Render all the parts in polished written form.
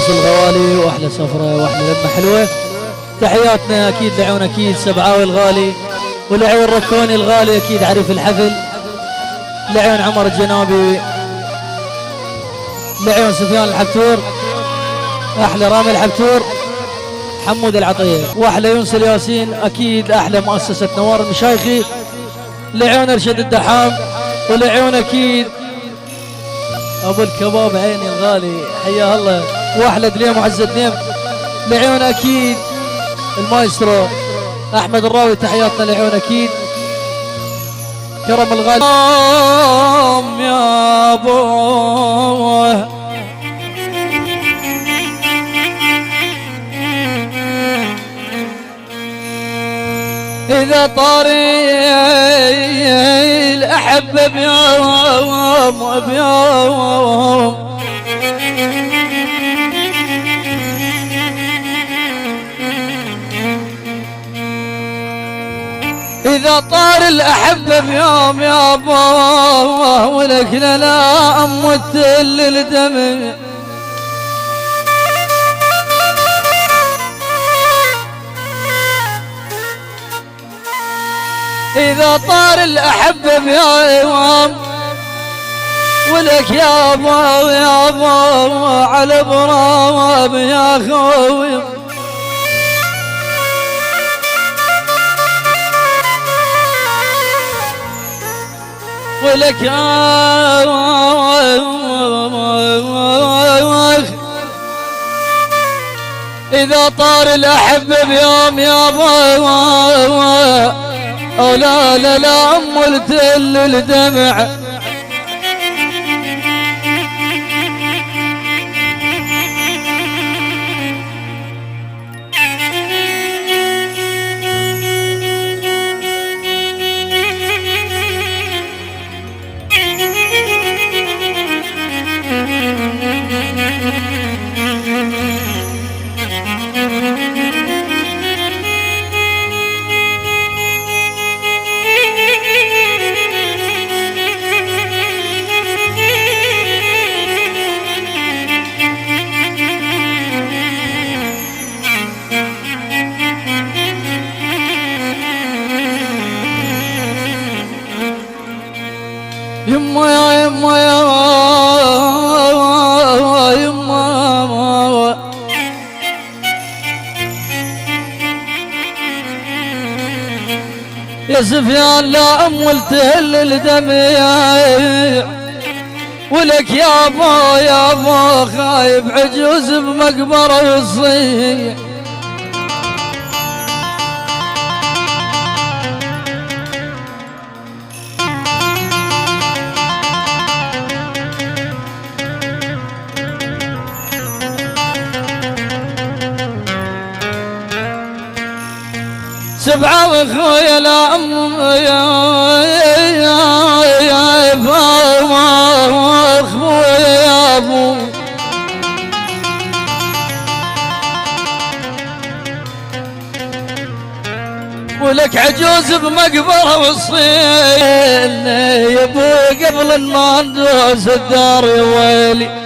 الناس الغوالي واحلى سفره واحلى لمه حلوه. تحياتنا اكيد لعيون اكيد سبعاوي الغالي، ولعيون ركوني الغالي اكيد عريف الحفل، لعيون عمر الجنابي، لعيون سفيان الحبتور، احلى رامي الحبتور، حمود العطيه، واحلى يونس الياسين، اكيد احلى مؤسسه نوار المشايخي، لعيون ارشد الدحام، ولعيون اكيد ابو الكباب عيني الغالي حياه الله، واحلى دليم وعز الدليم، لعيون اكيد المايسترو احمد الراوي، تحياتنا لعيون اكيد كرم الغالي يا ابو. إذا طاري الأحبة بيوم بيوم إذا طار الأحبة بيوم يا أبوه، ولك لا أموت الدمع، إذا طار الأحبة بيوم، ولك يا أبو يا أبو على برام يا خوي، ولك يا إذا طار الأحبة بيوم يا أبو، أو لا لا لا أملت الدمع، يما يا يما يا يما، يا سفيان لا أمولت الدمع، ولك يا ابو يا ابو خايب عجوز بمقبره يصيح، سبعة وخويا لا أم يا أخويا يا أبو، ولك عجوز بمقبرة وصيل يا أبو قبل ما ندوس الدار يا ويلي،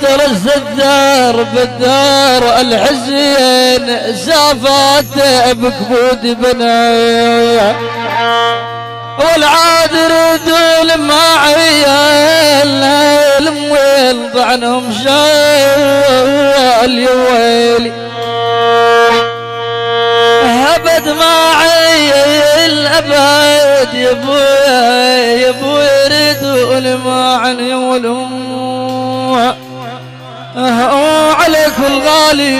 درس الدار بالدار الحزين سافات بكبود بنايا، والعاد ردول معي المويل ضعنهم شال يا ويلي، هبد معي الابد يا ابويا يا ابويا ريد يسول معا يولون عليك الغالي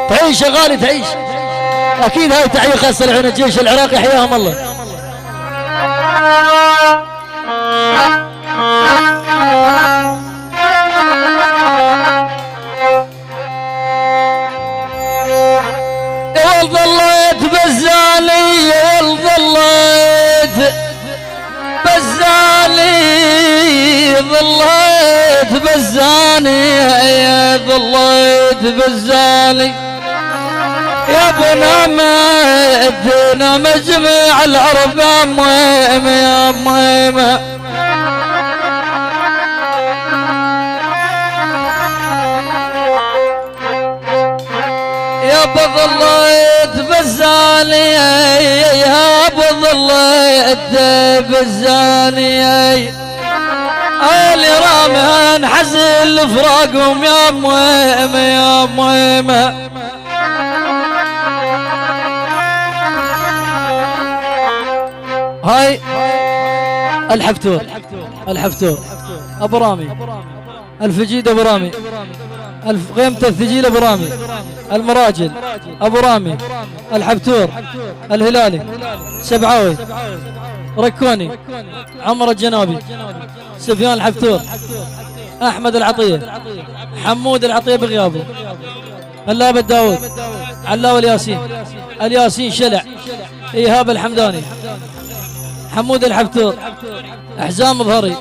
تعيش يا غالي تعيش. اكيد هاي تحيه خاصه لعيون الجيش العراقي حياهم الله. يا ظليت بزالي يا ظليت بزالي ظليت بزاني يا ظليت بزالي يا بنا مدنا مجمع العرب يا ميم يا ميم يا بظليت بزاني يا بظليت بزاني اللي رامي حزن فراقهم يا ميم يا ميم. هاي الحفتور الحفتور ابو رامي الفجيد ابو رامي قيمة الثجيل ابو رامي المراجل ابو رامي الحفتور الهلالي سبعاوي ركوني عمر الجنابي سفيان الحفتور احمد العطيه حمود العطيه بغيابه هلاب الداود علاوي الياسين الياسين شلع ايهاب الحمداني حمود الحفتور احزام ظهري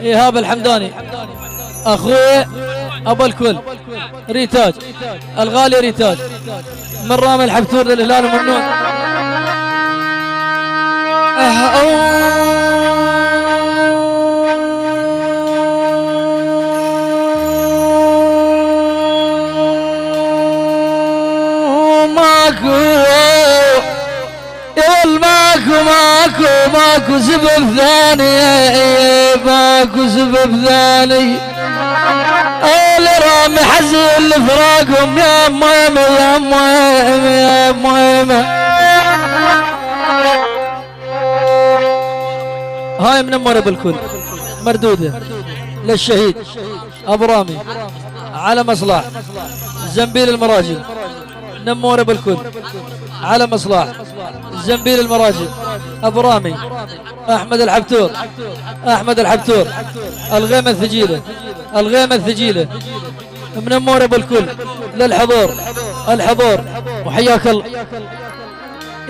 ايهاب الحمداني اخوي ابو الكل ريتاج الغالي ريتاج من رامي الحفتور للهلال وممنون. ماكو سبب ثاني ماكو سبب ثاني اللي رامي حزن لفراقهم يا ميمة يا ميمة يا ميمة. هاي منمرة بالكل مردودة للشهيد ابو رامي على مصلح زنبيل المراجل نمورة بالكل على مصلح زنبيل المراجل ابو رامي احمد الحفتور احمد الحفتور الغيمة الثجيلة الغيمة الثجيلة منمورة بالكل للحضور الحضور وحياك الله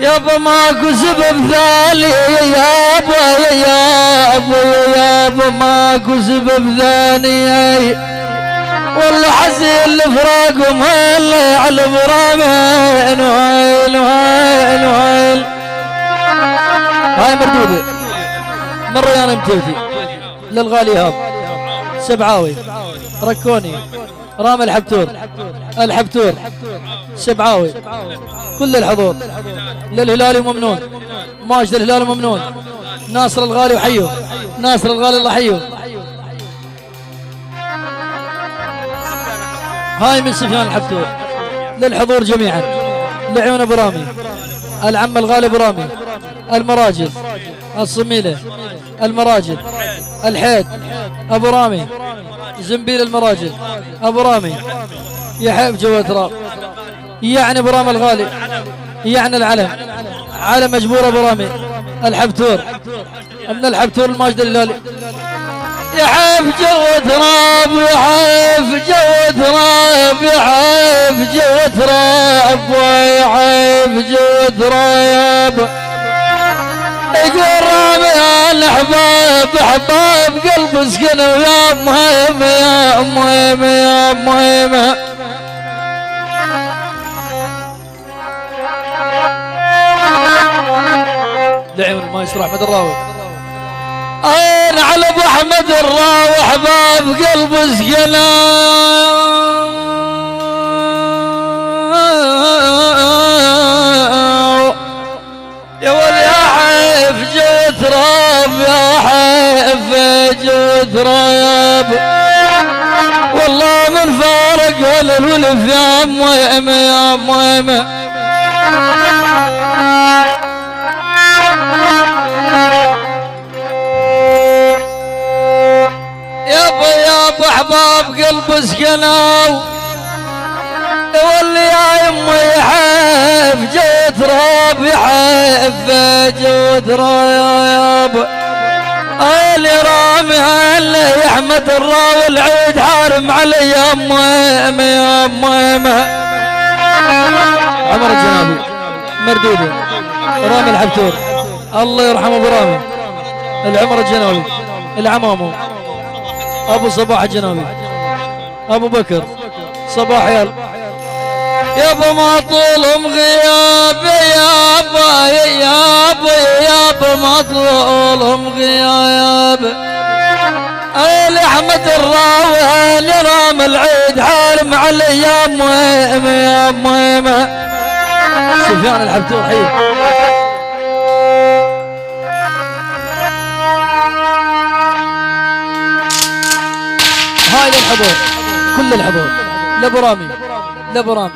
يابا ماكو سبب ثاني يابا يابا ماكو سبب ثاني والله حزين لفراقهم هلا يعلم رامين وهيل وهيل وهيل. هاي مردودة من ريان متوتي للغالي هاب سبعاوي ركوني رامي الحفتور الحفتور سبعاوي كل الحضور للهلال ممنون ماجد الهلال ممنون ناصر الغالي وحيه ناصر الغالي الله حيه. هاي من سفيان الحفتور للحضور جميعا لعيون ابو رامي العم الغالي ابو رامي المراجل الصميله المراجل الحيد ابو رامي زنبيل المراجل ابو رامي يحب جوا تراب يعني ابو رامي الغالي يعني العلم على مجبور ابو رامي الحفتور من الحفتور الماجد الهلالي يحب جو تراب يحب جو تراب يحب جو تراب ويحب جو تراب يقول رامي الاحباب احباب قلب سكن يا مهم يا مهم يا مهم. دعم المايسترو احمد الراوي اين على ابو احمد الراوي احباب قلب سكن يا ولي احف جو تراب يا حف تراب والله من فارق ولا الولف يا ميمة يا ميمة يابا احباب قلب سكناو واللي يا يمي يحف جوت راب يحف جوت راب اللي رامي اللي يحمد الراوي العيد حارم علي يا ميمة يا ميمة عمر الجنابي مردودة رامي الحبتور الله يرحمه برامي العمر الجنابي العمامو ابو صباح الجنابي ابو بكر صباح يابا ما طولهم غيابي يابا ما طولهم غيابي اللي احمد الراوي اللي رام العيد حارم علي يا ميمة يا ميمة سفيان الحبتور حي هاي الحضور كل الحضور لابو رامي لابو رامي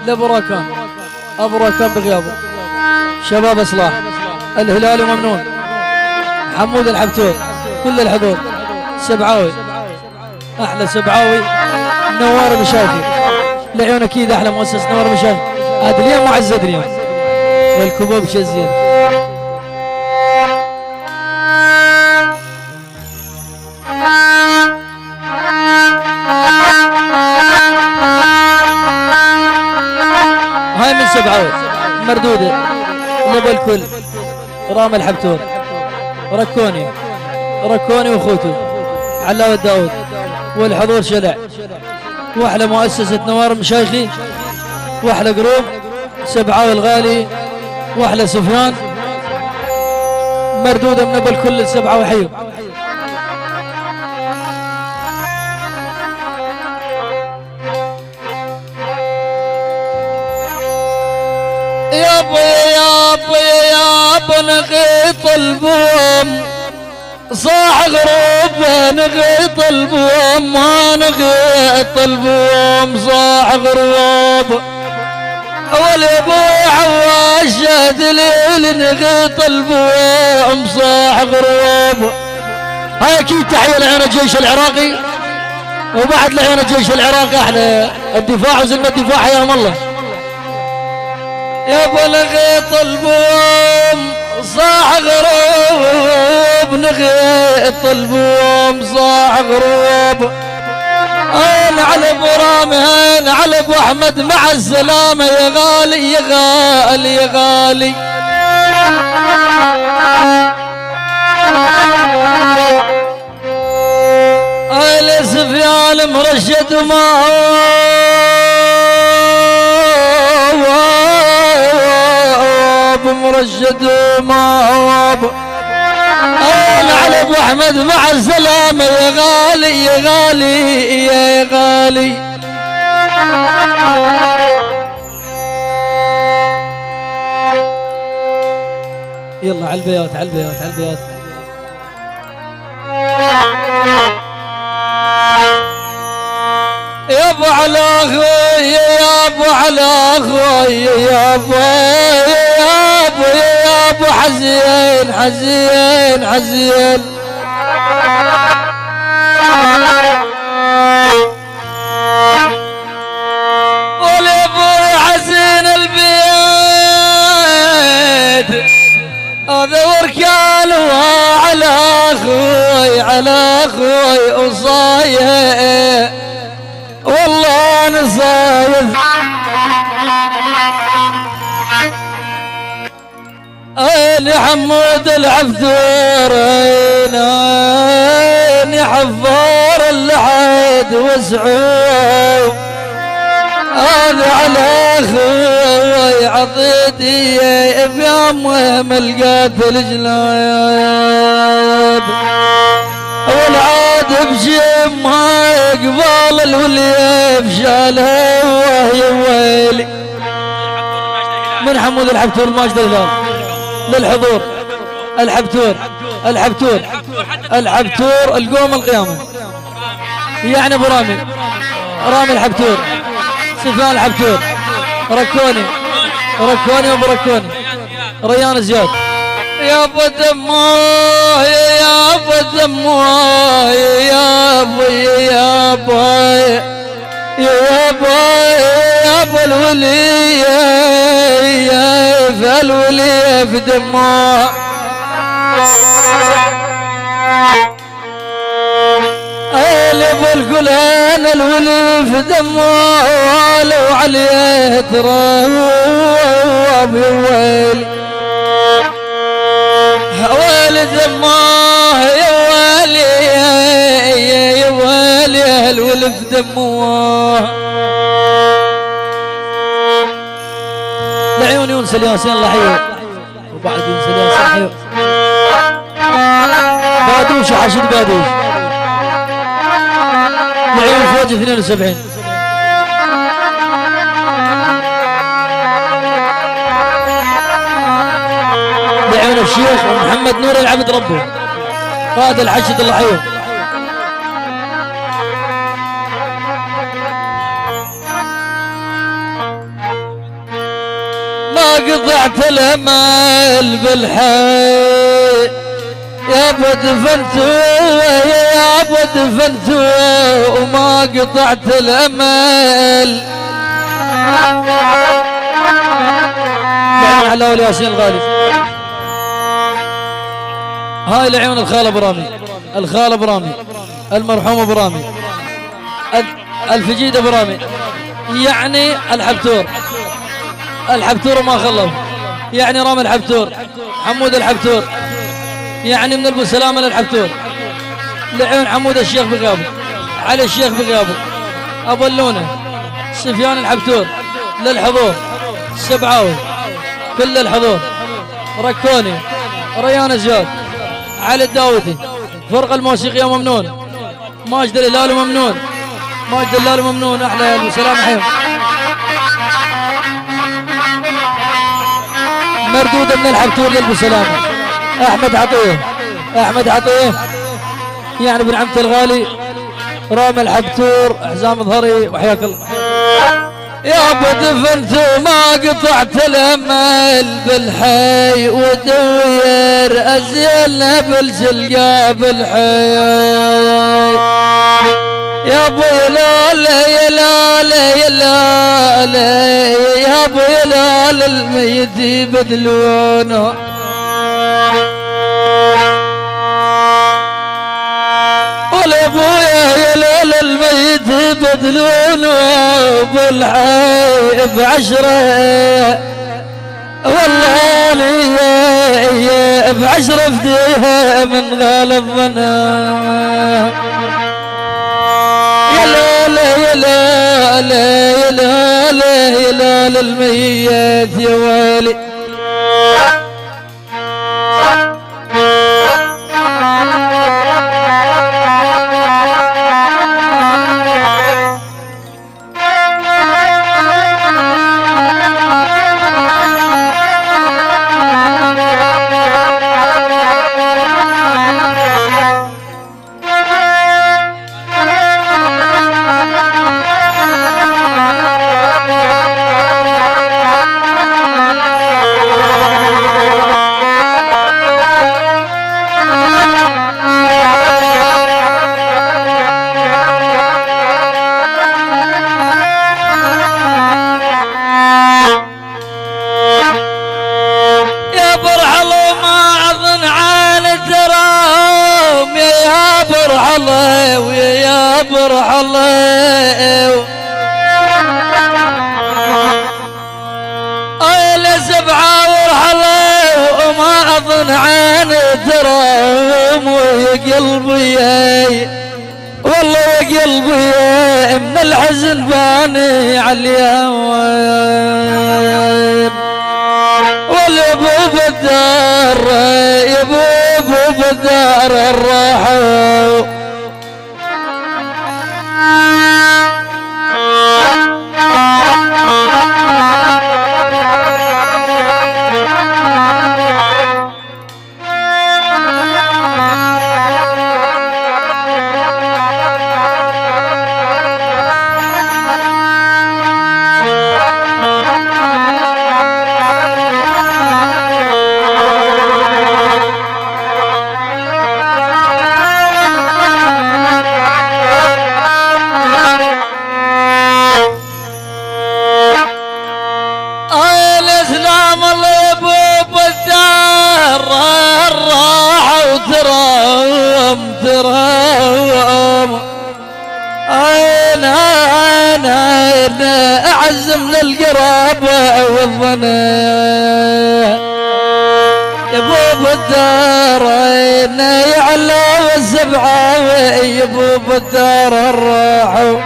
لابو راكان ابو راكان بغيابه شباب اصلاح الهلالي ممنون حمود الحبتور كل الحضور سبعاوي احلى سبعاوي نوار مشايخي لعيون اكيد احلى مؤسس نوار مشايخ هذا اليوم معزز اليوم والكبوب شزين هاي من سبعاوي مردودة لبا الكل رام الحبتور ركوني واخوته علاوة داود والحضور شلع واحلى مؤسسة نوار مشايخي واحلى قروب سبعاوي الغالي واحلى سفيان مردودة من ابو الكل السبعاوي حيو يابا نغيط البوم صاح غروب نغيط البوم ما نغيط البوم صاح غروب والابو عواش دليل نغيط البوم صاح غروب هاي اكيد تحية لعين الجيش العراقي وبعد لعين الجيش العراقي احلى الدفاع وزلنا الدفاع حياهم الله يابا نغيط البوم صاح غروب نغيط البوم صاح غروب انا على ابو رامي انا على ابو احمد مع السلامه يا غالي يا غالي يا غالي آل سفيان مرشد ما مرشد ما انا على ابو احمد مع السلامه يا غالي يا غالي يا غالي يلا على البيات على البيات على البيات يا ابو على اخوي يا ابو على اخوي يا ابو يا ابو حزين حزين حزين والابو حزين البيت هذا وركان وعلى اخوي على اخوي وصايه والله نصايد اين حمود العبدور اين حفار اللحد وسعود هذا على اخوي عضيدي يا مهم القاتل جنايد والعاد بجيب ما يقبل الوليف شالها وهي ويلي من حمود الحبتور ماجد الهلال للحضور الحبتور الحبتور الحبتور القوم القيامة يعني ابو رامي رامي الحبتور سفيان الحبتور ركوني وابو ركوني ريان زياد يا ابو دموع يا ابو دموع يا ابو يا ابو يا ابو يا ابو الولية يا الولية في دموع اللي بالقلان الولي في دموع لو عليه تراب ويلي ويلي دموع يا ويلي يا ويلي الولي في دموع لعيون يونس الياسين الله يحييه وبعد يونس الياسين حيو بادوش حشد بادوش لعيون فوج 72 لعيون الشيخ محمد نور العبد ربه قائد الحشد الله يحييه ما قطعت الامل بالحي يا ابو دفنتو يا ابو دفنتو وما قطعت الامل على ولي ياسين الغالي هاي لعيون الخال ابو رامي الخال ابو رامي المرحوم ابو رامي الفجيد ابو رامي يعني الحبتور الحبتور وما خلف يعني رامي الحبتور حمود الحبتور يعني من ابو سلامه للحبتور لعيون حمود الشيخ بقابو علي الشيخ بقابو ابو اللونه سفيان الحبتور للحضور السبعاوي كل الحضور ركوني ريان زياد علي الداودي فرقه الموسيقيه ممنون ماجد الهلال ممنون ماجد الهلال ممنون احلى ابو سلام حيم مردوده من الحبتور للابو سلامه احمد عطيه يعني ابن عمتي الغالي رامي الحبتور حزام ظهري وحياك الله يا ابو دفنت ما قطعت الامل بالحي ودوير ازيلنا بالسلقا بالحي يا ابو يلال يلال يلال يا ابو يلال الميت يبدلونه ابويا يا ليل الميت يبدلونه بالحي بعشرة والله لي بعشرة فديها من غالب منها يا ليل يا ليل يا ليل يا ليل الميت يا ويلي قلبي والله يا قلبي من الحزن باني عاليوم والابو بالدار يا ابو بالدار الراحه أعز من القرابة والظنا يا بوب الدارين يعلى والسبعاوي يا بوب الدار الراحوا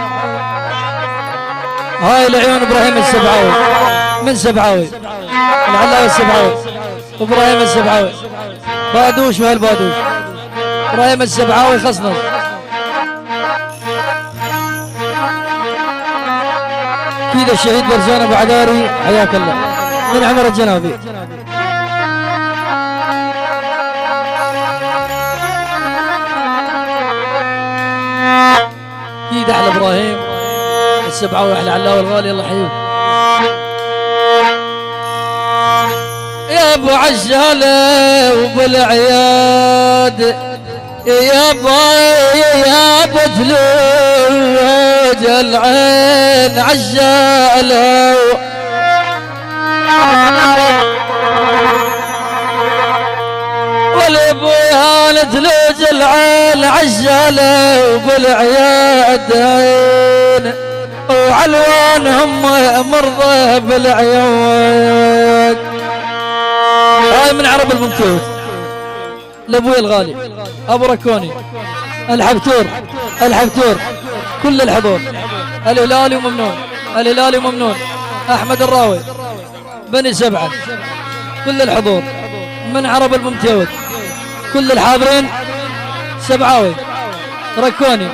هاي العيون ابراهيم السبعاوي من سبعاوي العلاوي السبعاوي ابراهيم السبعاوي بادوش وهالبادوش ابراهيم السبعاوي خصنا كذا الشهيد برزان ابو عداري حياك الله من عمر الجنابي اكيد احلى ابراهيم السبعاوي احلى علاوي الغالي الله يحييه يا ابو عجاله وبالعياد يا بثلوج العين عجاله والابويا ثلوج العين عجاله وبالعياد وعلوانهم مرضى بالعياد هاي من عرب الممتوز لابوي الغالي ابو ركوني الحبتور كل الحضور الهلالي وممنون احمد الراوي بني سبعه كل الحضور من عرب الممتوز كل الحاضرين سبعاوي ركوني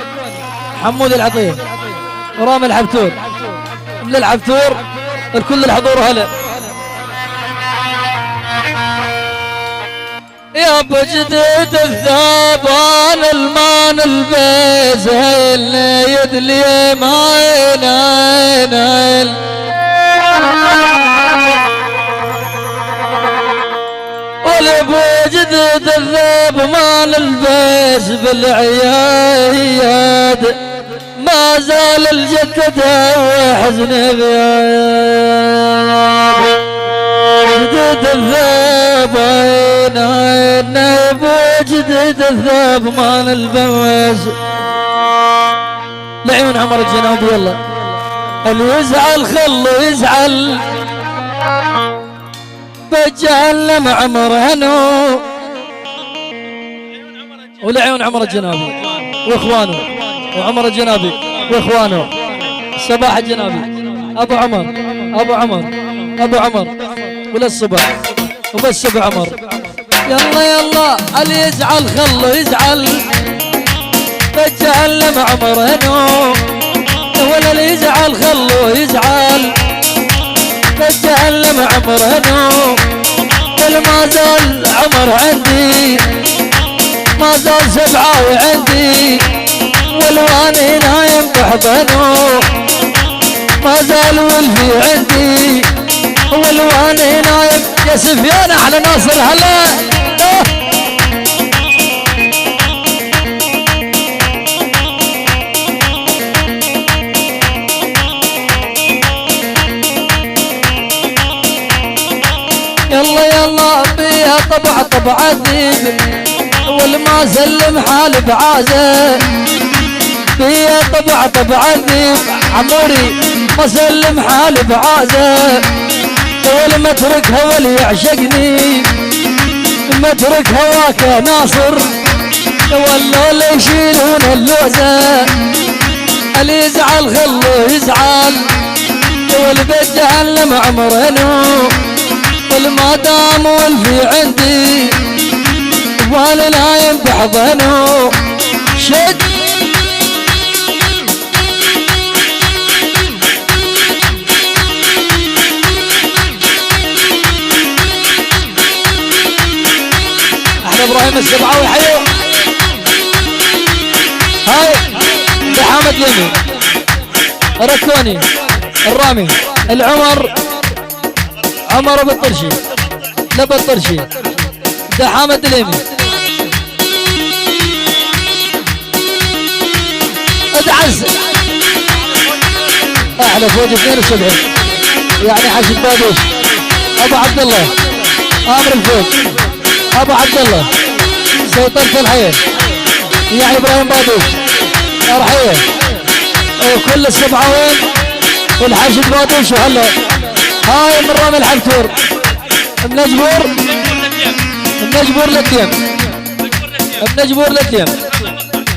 حمود العطيه ورامي الحبتور من الحبتور الكل الحضور هلا يا ابو جديد الثابان المان البيزين يدلي ماين والابو جديد الثاب مان البيز بالعياد ما زال الجدد وحزن بياد جديد الثاب ابو جديد الثاب مان البوز لعيون عمر الجناب يلا اللي يزعل خلو يزعل بجهنم عمر هنو ولعيون عمر الجنابي واخوانه وعمر الجنابي واخوانه صباح الجنابي ابو عمر وللصبح وبس ابو عمر يلا اللي يزعل خلو يزعل بجهنم عمر هنو ولا اللي يزعل خلو يزعل بجهنم عمر هنو ما زال عمر عندي ما زال سبعاوي عندي والواني نايم بحضنه ما زال ولفي عندي والواني نايم يا سفيان احلى ناصر هلا يلا بيها طبع الذيب والما سلم حال بعازه بيها طبع الذيب عموري ما سلم حال بعازه والما اترك هوا اللي يعشقني ما اترك هواك يا ناصر والله اللي يشيلون اللوزه اللي يزعل خلوه يزعل والبيت جهنم عمرنا والما دام والفي عندي وانا نايم بحضنه شد احنا ابراهيم السبعاوي حيو هاي بحامد يمين ركوني الرامي العمر عمر ابو الطرشي لبى الطرشي دحامة اليمي ادعس احلى فوق 72 يعني حاشد بادوش ابو عبد الله امر الفوق ابو عبد الله سيطرة الحياة يعني ابراهيم بادوش ارحيه وكل السبعوين والحشد بادوش وهلا هاي من رامي الحبتور النجبور للديم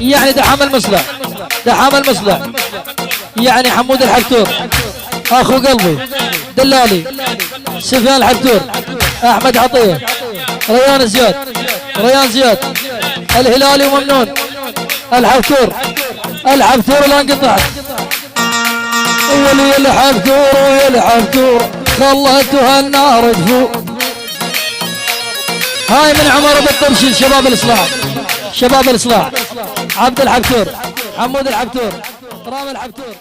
يعني دحام المصلح يعني حمود الحبتور اخو قلبي دلالي سفيان الحبتور احمد عطيه ريان زياد الهلالي وممنون الحبتور لا انقطعت ولي الحبتور خلتها النار تفوق. هاي من عمر بالطرشي شباب الاصلاح عبد الحبتور حمود الحبتور رامي الحبتور.